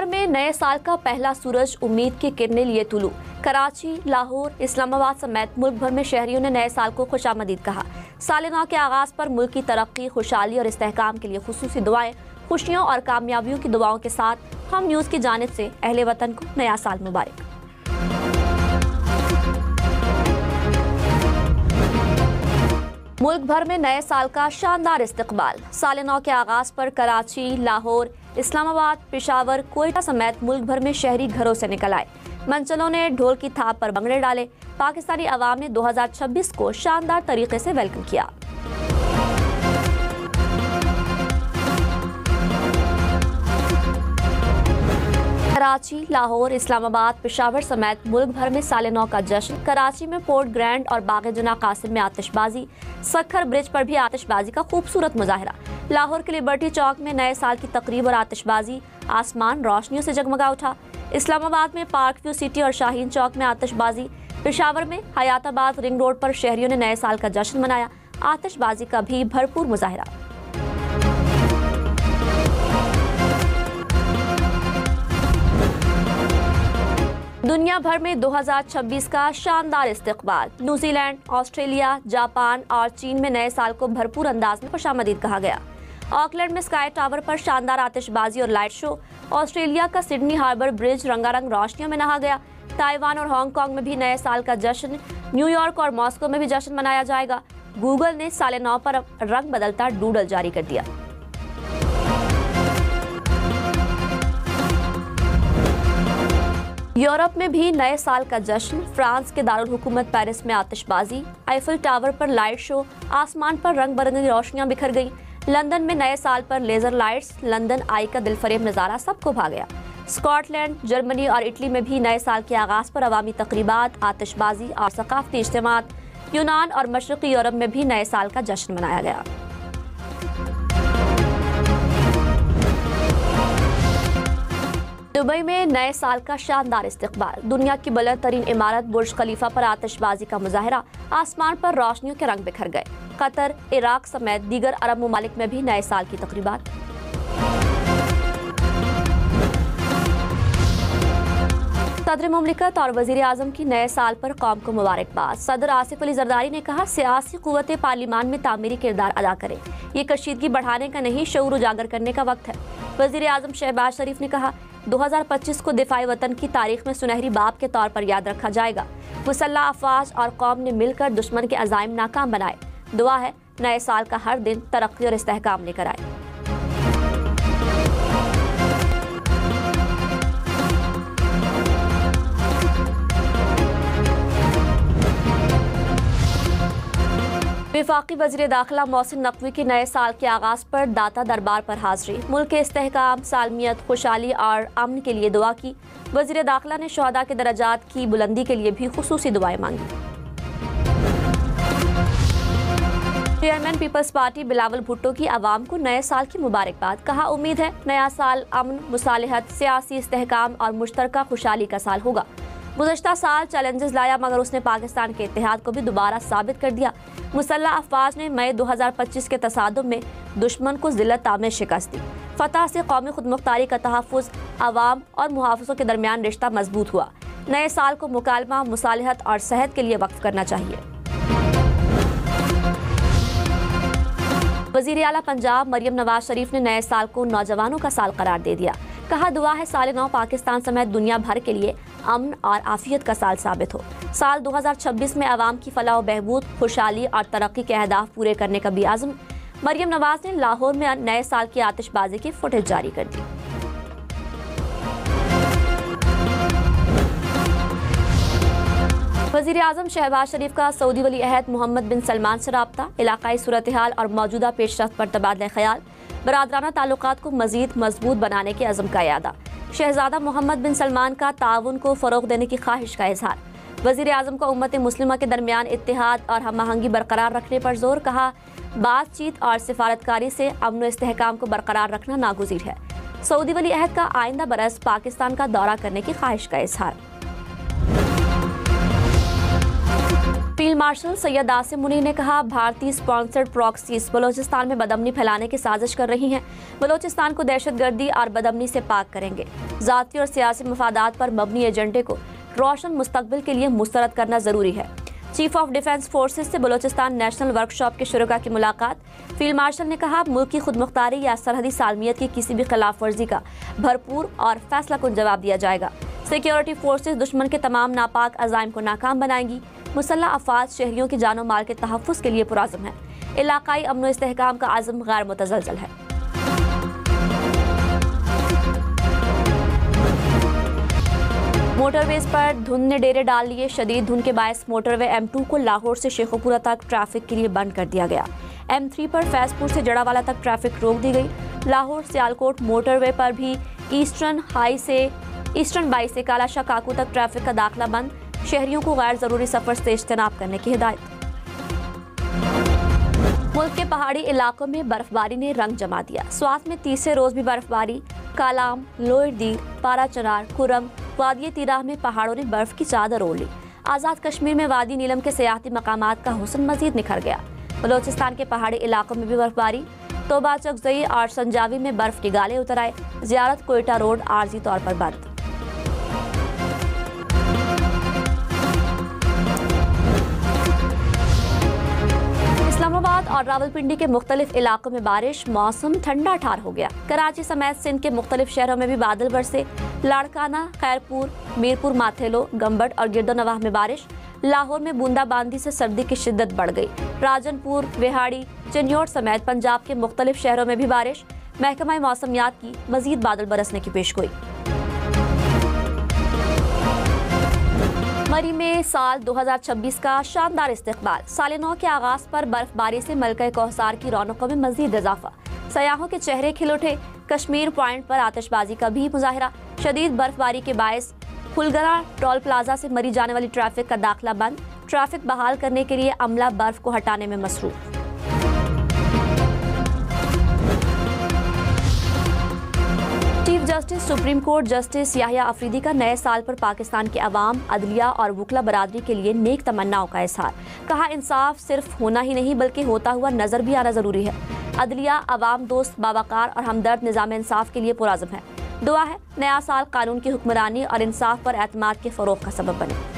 में नए साल का पहला सूरज उम्मीद की किरणें लिए तुलू। कराची, लाहौर, इस्लामाबाद समेत मुल्क भर में शहरियों ने नए साल को खुशामदीद कहा। साल नौ के आगाज पर मुल्क की तरक्की, खुशहाली और इस्तेहकाम के लिए खुसूसी दुआएं, खुशियों और कामयाबियों की दुआओं के साथ हम न्यूज़ की जानिब से अहले वतन को नया साल मुबारक। मुल्क भर में नए साल का शानदार इस्तकबाल। साल नौ के आगाज पर कराची, लाहौर, इस्लामाबाद, पेशावर, कोयटा समेत मुल्क भर में शहरी घरों से निकल आए। मंचलों ने ढोल की थाप पर भंगड़े डाले। पाकिस्तानी अवाम ने 2026 को शानदार तरीके से वेलकम किया। कराची, लाहौर, इस्लामाबाद, पेशावर समेत मुल्क भर में साल नौ का जश्न। कराची में पोर्ट ग्रैंड और बाग जना कासिम में आतिशबाजी, सखर ब्रिज पर भी आतिशबाजी का खूबसूरत मुजाहरा। लाहौर के लिबर्टी चौक में नए साल की तकरीब और आतिशबाजी, आसमान रोशनियों से जगमगा उठा। इस्लामाबाद में पार्क व्यू सिटी और शाहीन चौक में आतिशबाजी। पेशावर में हयाताबाद रिंग रोड पर शहरियों ने नए साल का जश्न मनाया। आतिशबाजी का भी भरपूर मुजाहरा। दुनिया भर में 2026 का शानदार इस्तकबाल। न्यूजीलैंड, ऑस्ट्रेलिया, जापान और चीन में नए साल को भरपूर अंदाज में खुशामदीद कहा गया। ऑकलैंड में स्काई टावर पर शानदार आतिशबाजी और लाइट शो। ऑस्ट्रेलिया का सिडनी हार्बर ब्रिज रंगारंग रोशनियों में नहा गया। ताइवान और हांगकांग में भी नए साल का जश्न। न्यूयॉर्क और मॉस्को में भी जश्न मनाया जाएगा। गूगल ने साल नौ पर रंग बदलता डूडल जारी कर दिया। यूरोप में भी नए साल का जश्न। फ्रांस के दारुल हुकूमत पेरिस में आतिशबाजी। आईफिल टावर पर लाइट शो। आसमान पर रंग बिरंगी रोशनियां बिखर गई। लंदन में नए साल पर लेजर लाइट्स। लंदन आई का दिलफरेब नज़ारा सबको भा गया। स्कॉटलैंड, जर्मनी और इटली में भी नए साल के आगाज पर अवामी तकरीबात, आतिशबाजी और सकाफती इज्तिमात। यूनान और मशरक़ी यूरोप में भी नए साल का जश्न मनाया गया। दुबई में नए साल का शानदार इस्तकबाल। दुनिया की बुलंद तरीन इमारत बुर्ज खलीफा पर आतिशबाजी का मुजाहरा। आसमान पर रोशनियों के रंग बिखर गए। कतर, इराक समेत दीगर अरब ममालिक में भी नए साल की तकरीबात। सदर मुमलिकत और वजीर आजम की नए साल पर कौम को मुबारकबाद। सदर आसिफ अली जरदारी ने कहा, सियासी कुव्वत पार्लिमान में तामीरी किरदार अदा करें। ये कशीदगी बढ़ाने का नहीं, शऊर उजागर करने का वक्त है। वजीर आजम शहबाज शरीफ ने कहा, 2025 को दिफाई वतन की तारीख में सुनहरी बाब के तौर पर याद रखा जाएगा। मुसल्लह अफवाज और कौम ने मिलकर दुश्मन के अज़ाइम नाकाम बनाए। दुआ है नए साल का हर दिन तरक्की और इस्तेहकाम लेकर आए। वफाकी वज़ीर दाखिला मोहसिन नकवी के नए साल के आगाज पर दाता दरबार पर हाजिरी। मुल्क के इस्तेहकाम, सालमियत, खुशहाली और अमन के लिए दुआ की। वज़ीर दाखिला ने शुहदा के दर्जात की बुलंदी के लिए भी खुसूसी दुआएं मांगी। Chairman Peoples Party Bilawal Bhutto की आवाम को नए साल की मुबारकबाद। कहा, उम्मीद है नया साल अमन, मुसालिहत, सियासी इस्तेहकाम और मुश्तरका खुशहाली का साल होगा। गुज़श्ता साल चैलेंजेस लाया मगर उसने पाकिस्तान के इत्तेहाद को भी दोबारा साबित कर दिया। मुसल्लह अफवाज ने मई 2025 के तसादुम में दुश्मन को ज़िल्लत में शिकस्त दी। फतह से कौमी खुदमुख्तारी का तहफ़्फ़ुज़, अवाम और मुहाफ़िज़ों के दरमियान रिश्ता मजबूत हुआ। नए साल को मुकालमा, मुसालिहत और सेहत के लिए वक्फ करना चाहिए। वज़ीर आला पंजाब मरियम नवाज शरीफ ने नए साल को नौजवानों का साल करार दे दिया। कहा, दुआ है साल नौ पाकिस्तान समेत दुनिया भर के लिए अमन और आफियत का साल साबित हो। साल 2026 में अवाम की फलाह व बहबूद, खुशहाली और तरक्की के अहदाफ पूरे करने का भी आज़म। मरियम नवाज ने लाहौर में नए साल की आतिशबाजी की फुटेज जारी कर दी। वज़ीर आज़म शहबाज शरीफ का सऊदी वली अहद मोहम्मद बिन सलमान से राब्ता। इलाकाई सूरत हाल और मौजूदा पेशरफ्त पर तबादला ख्याल। बरादराना ताल्लुकात को मज़ीद मजबूत बनाने के अज़म का यादा। शहजादा मोहम्मद बिन सलमान का ताउन को फ़रोग़ देने की ख्वाहिश का इजहार। वज़ीर आज़म का उम्मत मुस्लिमा के दरमियान इत्तेहाद और हम आहंगी बरकरार रखने पर जोर। कहा, बातचीत और सिफारतकारी से अमन व इस्तेहकाम को बरकरार रखना नागुज़ीर है। सऊदी वली अहद का आइंदा बरस पाकिस्तान का दौरा करने की ख्वाहिश का इजहार। फील्ड मार्शल सैयद आसिम मुनीर ने कहा, भारतीय स्पॉन्सर्ड प्रॉक्सीज बलूचिस्तान में बदअमनी फैलाने की साजिश कर रही हैं। बलूचिस्तान को दहशतगर्दी और बदअमनी से पाक करेंगे। ज़ाती और सियासी मफादात पर मबनी एजेंडे को रोशन मुस्तकबिल के लिए मुस्तरद करना जरूरी है। चीफ ऑफ डिफेंस फोर्सेज से बलूचिस्तान नेशनल वर्कशॉप के शुरका की मुलाकात। फील्ड मार्शल ने कहा, मुल्क की खुदमुख्तारी या सरहदी सालमियत की किसी भी खिलाफ वर्जी का भरपूर और फैसलाकुन जवाब दिया जाएगा। सिक्योरिटी फोर्सेज दुश्मन के तमाम नापाक अज़ाइम को नाकाम बनाएंगी। मुसल्लह अफवाज शहरियों की जानो माल के तहफ़्फ़ुज़ के लिए पुरज़म है। इलाकाई अमन व इस्तेहकाम का आज़म गैर मुतज़लज़ल है। मोटरवेज पर धुंध ने डेरे डाल लिए। शदीद धुंध के बायस मोटरवे M2 को लाहौर से शेखोपुरा तक ट्रैफिक के लिए बंद कर दिया गया। M3 पर फैजपुर से जड़ावाला तक ट्रैफिक रोक दी गई। लाहौर सियालकोट मोटरवे पर भी ईस्टर्न बाई से कालाशाह काकू तक ट्रैफिक का दाखिला बंद। शहरियों को गैर जरूरी सफर से इज्तनाब करने की हिदायत। मुल्क के पहाड़ी इलाकों में बर्फबारी ने रंग जमा दिया। स्वात में तीसरे रोज भी बर्फबारी। कालाम, लोअर दीर, पारा चनार, कुरम, वादी तिराह में पहाड़ों ने बर्फ की चादर ओढ़ ली। आज़ाद कश्मीर में वादी नीलम के सियाहती मकामात का हुस्न मजीद निखर गया। बलूचिस्तान के पहाड़ी इलाकों में भी बर्फबारी। तोबा चकजई और संजावी में बर्फ के गाले उतर आए। जियारत कोयटा रोड आर्जी तौर पर बंद। इस्लामाबाद और रावलपिंडी के मुख्तलिफ इलाकों में बारिश। मौसम ठंडा ठार हो गया। कराची समेत सिंध के मुख्तलिफ शहरों में भी बादल बरसे। लाड़काना, खैरपुर, मीरपुर, माथेलो, गम्बट और गिरदोनवाह में बारिश। लाहौर में बूंदाबांदी से सर्दी की शिद्दत बढ़ गई। राजनपुर, वेहाड़ी, चिन्योट समेत पंजाब के मुख्तलिफ शहरों में भी बारिश। महकमा मौसमियात की मजीद बादल बरसने की पेशगोई। मरी में साल 2026 का शानदार इस्तकबाल। साल नौ के आगाज पर बर्फबारी से मलका कौसार की रौनकों में मजीद इजाफा। सयाहों के चेहरे खिल उठे। कश्मीर पॉइंट पर आतिशबाजी का भी मुजाहिरा। शदीद बर्फबारी के बायस फुलगरा टोल प्लाजा से मरी जाने वाली ट्रैफिक का दाखिला बंद। ट्रैफिक बहाल करने के लिए अमला बर्फ को हटाने में मसरूफ। Chief justice supreme court justice Yahya Afridi का नए साल पर पाकिस्तान के अवाम, अदलिया और वकला बरादरी के लिए नेक तमन्नाओं का इजहार। कहा, इंसाफ सिर्फ होना ही नहीं बल्कि होता हुआ नजर भी आना जरूरी है। अदलिया अवाम दोस्त, बावकार और हमदर्द निज़ाम इंसाफ के लिए पुराज़म है। दुआ है नया साल कानून की हुक्मरानी और इंसाफ पर एतमाद के फरोग का सबब बने।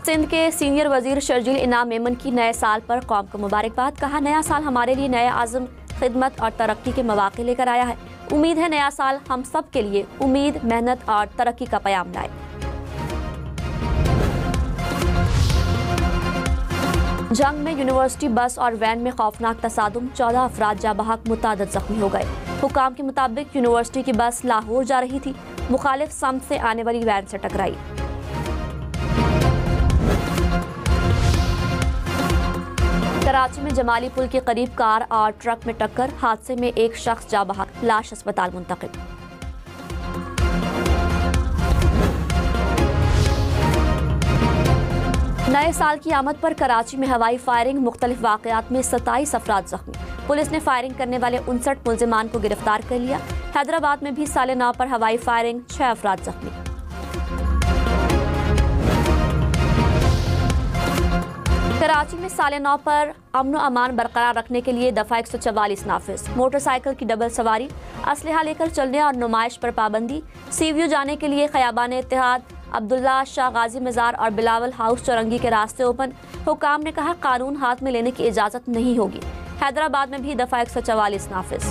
सिंध के सीनियर वजीर शर्जील इनाम मेमन की नए साल पर कौम को मुबारकबाद। कहा, नया साल हमारे लिए नए आज़म, खिदमत और तरक्की के मौके लेकर आया है। उम्मीद है नया साल हम सब के लिए उम्मीद, मेहनत और तरक्की का पैगाम लाए। जंग में यूनिवर्सिटी बस और वैन में खौफनाक तसादुम। 14 अफराद जा बहक, मुतादिद जख्मी हो गए। हुकाम के मुताबिक यूनिवर्सिटी की बस लाहौर जा रही थी। मुखालिफ समत से आने वाली वैन से टकराई। कराची में जमाली पुल के करीब कार और ट्रक में टक्कर। हादसे में एक शख्स जा बहक, लाश अस्पताल मुंतकिल। नए साल की आमद पर कराची में हवाई फायरिंग। मुख्तलिफ वाक़यात में 27 अफराद जख्मी। पुलिस ने फायरिंग करने वाले 59 मुल्जिमान को गिरफ्तार कर लिया। हैदराबाद में भी साल नौ पर हवाई फायरिंग, 6 अफराद जख्मी। कराची में साल नौ पर अमन अमान बरकरार रखने के लिए दफ़ा 144 नाफिज। मोटरसाइकिल की डबल सवारी, असलहा लेकर चलने और नुमाइश पर पाबंदी। सीव्यू जाने के लिए खयाबान इत्तेहाद, अब्दुल्ला शाह गाजी मज़ार और बिलावल हाउस चौरंगी के रास्ते ओपन। हुकाम ने कहा, कानून हाथ में लेने की इजाज़त नहीं होगी। हैदराबाद में भी दफ़ा 144 नाफिज।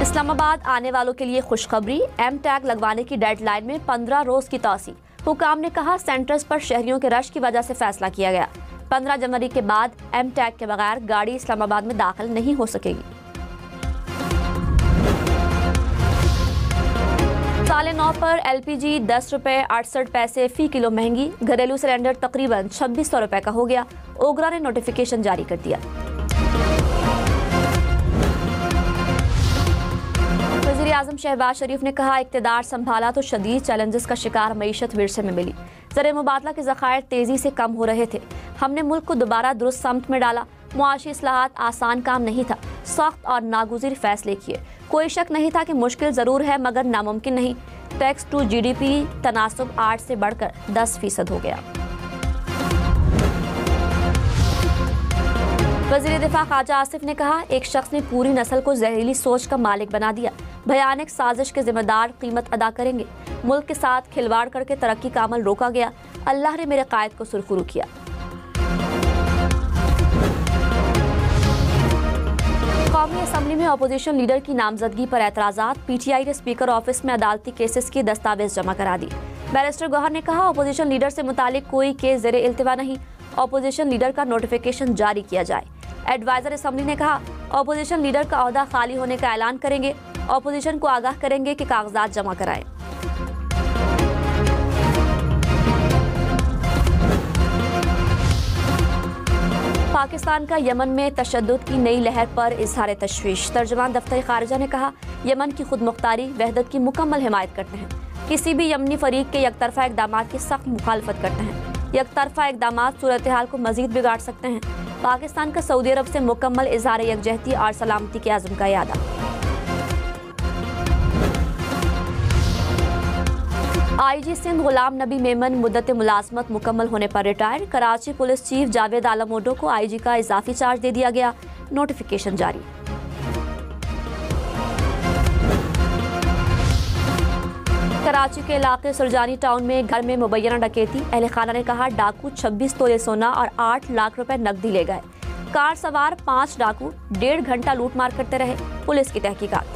इस्लामाबाद आने वालों के लिए खुशखबरी। एम टैग लगवाने की डेडलाइन में 15 रोज की तौसी। हुकाम ने कहा, सेंटर्स पर शहरियों के रश की वजह से फैसला किया गया। 15 जनवरी के बाद एम टैग के बगैर गाड़ी इस्लामाबाद में दाखिल नहीं हो सकेगी। साल नौ पर LPG 10 रुपये 68 पैसे फी किलो महंगी। घरेलू सिलेंडर तकरीबन 2600 रुपये का हो गया। ओगरा ने नोटिफिकेशन जारी कर दिया। वज़ीर आज़म शहबाज शरीफ ने कहा, इक़्तिदार संभाला तो शदीद चैलेंजेस का शिकार मईशत विरसे में मिली। ज़र मुबादला के ज़खायर तेज़ी से कम हो रहे थे। हमने मुल्क को दोबारा दुरुस्त समत में डाला। मुआशी इस्लाहात आसान काम नहीं था, सख्त और नागुज़िर फैसले किए। कोई शक नहीं था कि मुश्किल ज़रूर है मगर नामुमकिन नहीं। टैक्स टू जीडीपी तनासुब 8 से बढ़कर 10% हो गया। वज़ीर दिफा ख्वाजा आसिफ ने कहा, एक शख्स ने पूरी नस्ल को जहरीली सोच का मालिक बना दिया। भयानक साजिश के जिम्मेदार कीमत अदा करेंगे। मुल्क के साथ खिलवाड़ करके तरक्की का अमल रोका गया। अल्लाह ने मेरे कायद को सुरखरू किया। कौमी असम्बली में अपोजिशन लीडर की नामजदगी पर एतराज़ात। पीटीआई ने स्पीकर ऑफिस में अदालती केसेस की दस्तावेज जमा करा दी। बैरिस्टर गौहर ने कहा, अपोजिशन लीडर से मुतालिक कोई केस ज़ेरे इल्तिवा नहीं, अपोजिशन लीडर का नोटिफिकेशन जारी किया जाए। एडवाइजर असम्बली ने कहा, अपोजिशन लीडर का ओहदा खाली होने का ऐलान करेंगे, अपोजिशन को आगाह करेंगे कि कागजात जमा कराएं। पाकिस्तान का यमन में तशद्दुद की नई लहर पर इजहार तशवीश। तर्जुमान दफ्तर खारिजा ने कहा, यमन की खुद मुख्तारी वहदत की मुकम्मल हिमायत करते हैं। किसी भी यमनी फरीक के यकतरफा इक़दामात की सख्त मुखालफत करते हैं। यकतरफा इक़दामात सूरत हाल को मजीद बिगाड़ सकते हैं। पाकिस्तान का सऊदी अरब से मुकम्मल इजहार यकजहती और सलामती के आज़म का यादा। आईजी सिंध गुलाम नबी मेमन मुद्दत मुलाजमत मुकम्मल होने पर retire. Karachi police chief Javed Alam Odho को आईजी का इजाफी चार्ज दे दिया गया, नोटिफिकेशन जारी। कराची के इलाके सुरजानी टाउन में घर में मुबैना डकैती। अहले खाना ने कहा, डाकू 26 तोले सोना और 8 लाख रुपए नकदी ले गए। कार सवार 5 डाकू 1.5 घंटा लूटमार करते रहे। पुलिस की तहकीकात।